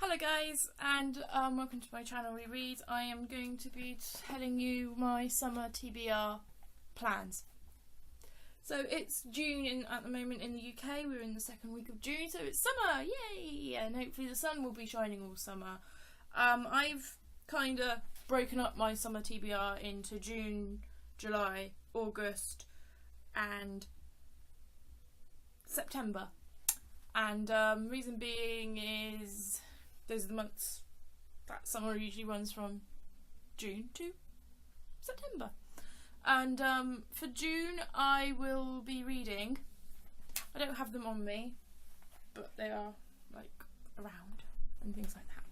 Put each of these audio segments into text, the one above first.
Hello guys, and welcome to my channel Reread. I am going to be telling you my summer TBR plans. So it's June at the moment in the UK. We're in the second week of June, so it's summer, yay! And hopefully the sun will be shining all summer. I've kind of broken up my summer TBR into June, July, August and September. And reason being is those are the months that summer usually runs from June to September. And for June I will be reading, I don't have them on me, but they are like around and things like that.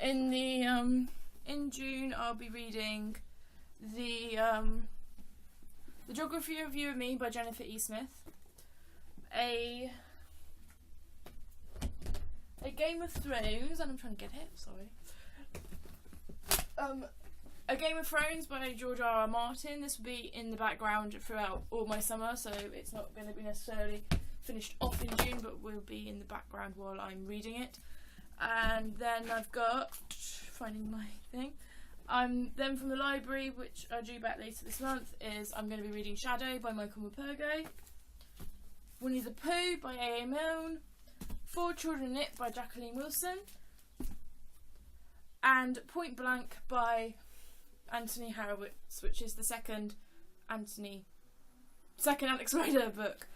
In June I'll be reading the Geography of You and Me by Jennifer E. Smith, a Game of Thrones, and I'm trying to get it, sorry. A Game of Thrones by George R.R. Martin. This will be in the background throughout all my summer, so it's not going to be necessarily finished off in June, but will be in the background while I'm reading it. And then I've got, finding my thing, then from the library, which are due back later this month, is I'm going to be reading Shadow by Michael Morpurgo, Winnie the Pooh by A.A. Milne, Four Children in It by Jacqueline Wilson, and Point Blank by Anthony Horowitz, which is the second Alex Rider book.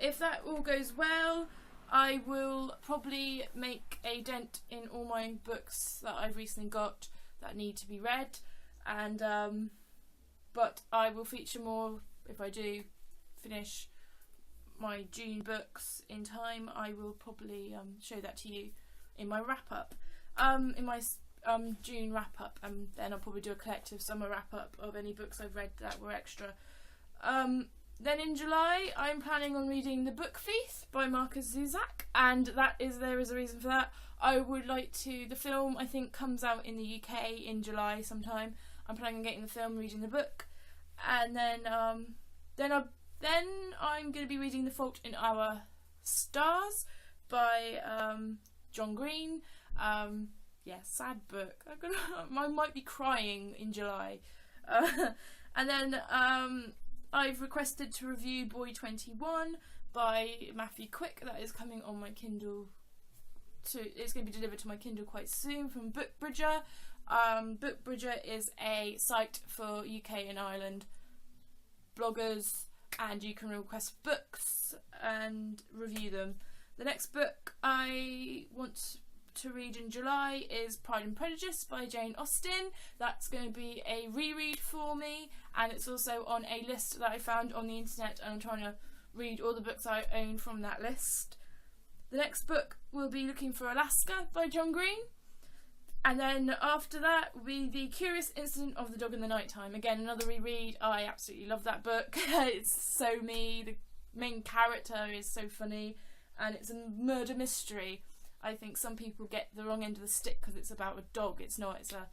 If that all goes well, I will probably make a dent in all my books that I've recently got that need to be read, and but I will feature more if I do finish my June books in time. I will probably show that to you in my wrap-up, in my June wrap-up, and then I'll probably do a collective summer wrap-up of any books I've read that were extra. Then in July I'm planning on reading The Book Thief by Marcus Zuzak, and there is a reason for that. I would like to, the film I think comes out in the UK in July sometime. I'm planning on getting the film, reading the book, and then I'm going to be reading The Fault in Our Stars by John Green. Yeah, sad book. I might be crying in July. And then I've requested to review Boy 21 by Matthew Quick. That is coming on my Kindle. It's going to be delivered to my Kindle quite soon from Bookbridger. Bookbridger is a site for UK and Ireland bloggers, and you can request books and review them. The next book I want to read in July is Pride and Prejudice by Jane Austen. That's going to be a reread for me, and it's also on a list that I found on the internet, and I'm trying to read all the books I own from that list. The next book will be Looking for Alaska by John Green, and then after that will be The Curious Incident of the Dog in the Nighttime. Again, another reread. I absolutely love that book. It's so me. The main character is so funny, and it's a murder mystery. I think some people get the wrong end of the stick because it's about a dog. It's not. It's a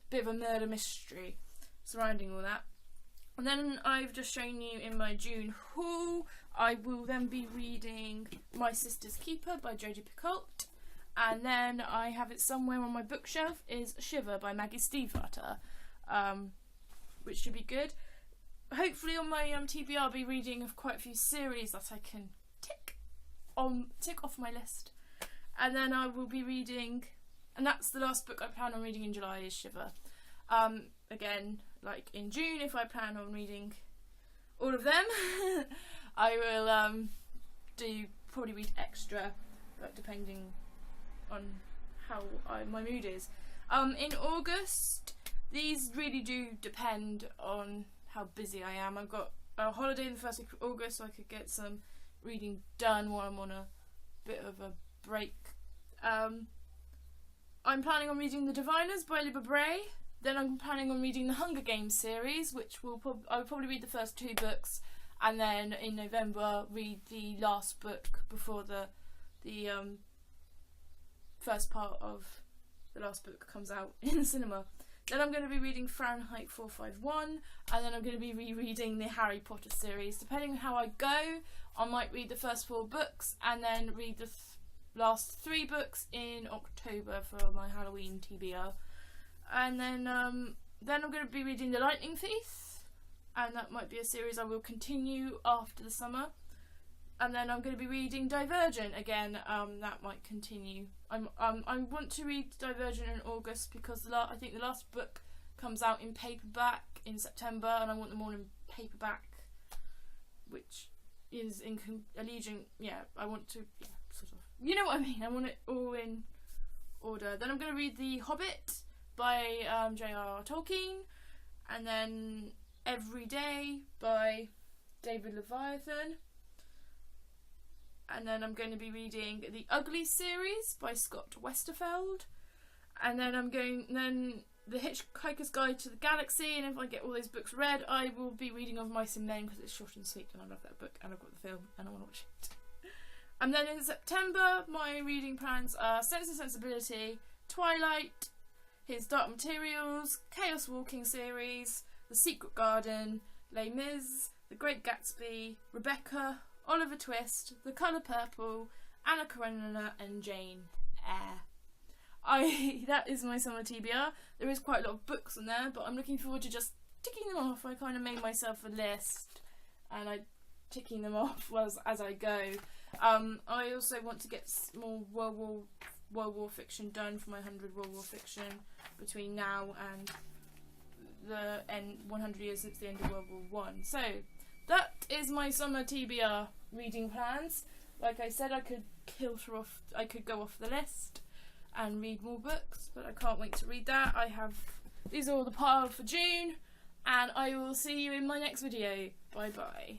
bit of a murder mystery surrounding all that. And then I've just shown you in my June haul, I will then be reading My Sister's Keeper by Jodie Picoult. And then I have it somewhere on my bookshelf is Shiver by Maggie Stiefvater, which should be good. Hopefully on my TBR I'll be reading of quite a few series that I can tick off my list. And then I will be reading, and that's the last book I plan on reading in July, is Shiver. Again, like in June, if I plan on reading all of them, I will probably read extra, but depending on how my mood is. In August, these really do depend on how busy I am. I've got a holiday in the first week of August, so I could get some reading done while I'm on a bit of a break. I'm planning on reading The Diviners by Libba Bray. Then I'm planning on reading the Hunger Games series, which I will probably read the first 2 books, and then in November read the last book before the first part of the last book comes out in the cinema. Then I'm going to be reading Fahrenheit 451, and then I'm going to be rereading the Harry Potter series. Depending on how I go, I might read the first 4 books and then read the last 3 books in October for my Halloween TBR. And then I'm going to be reading The Lightning Thief, and that might be a series I will continue after the summer. And then I'm going to be reading Divergent again. That might continue. I want to read Divergent in August because I think the last book comes out in paperback in September, and I want them all in paperback, which is in Allegiant. Yeah, I want to, yeah, sort of. You know what I mean? I want it all in order. Then I'm going to read The Hobbit by J.R.R. Tolkien, and then Every Day by David Leviathan. And then I'm going to be reading the Ugly series by Scott Westerfeld. And then The Hitchhiker's Guide to the Galaxy, and if I get all those books read, I will be reading Of Mice and Men because it's short and sweet and I love that book and I've got the film and I want to watch it. And then in September, my reading plans are Sense and Sensibility, Twilight, his Dark Materials, Chaos Walking series, The Secret Garden, Les Mis, The Great Gatsby, Rebecca, Oliver Twist, The Colour Purple, Anna Karenina and Jane Eyre. That is my summer TBR. There is quite a lot of books on there, but I'm looking forward to just ticking them off. I kind of made myself a list and I'm ticking them off as I go. I also want to get more World War fiction done for my 100 World War fiction between now and the end 100 years since the end of World War I. So that is my summer TBR reading plans. Like I said, I could go off the list and read more books, but I can't wait to read that. These are all the piled for June, and I will see you in my next video. Bye bye.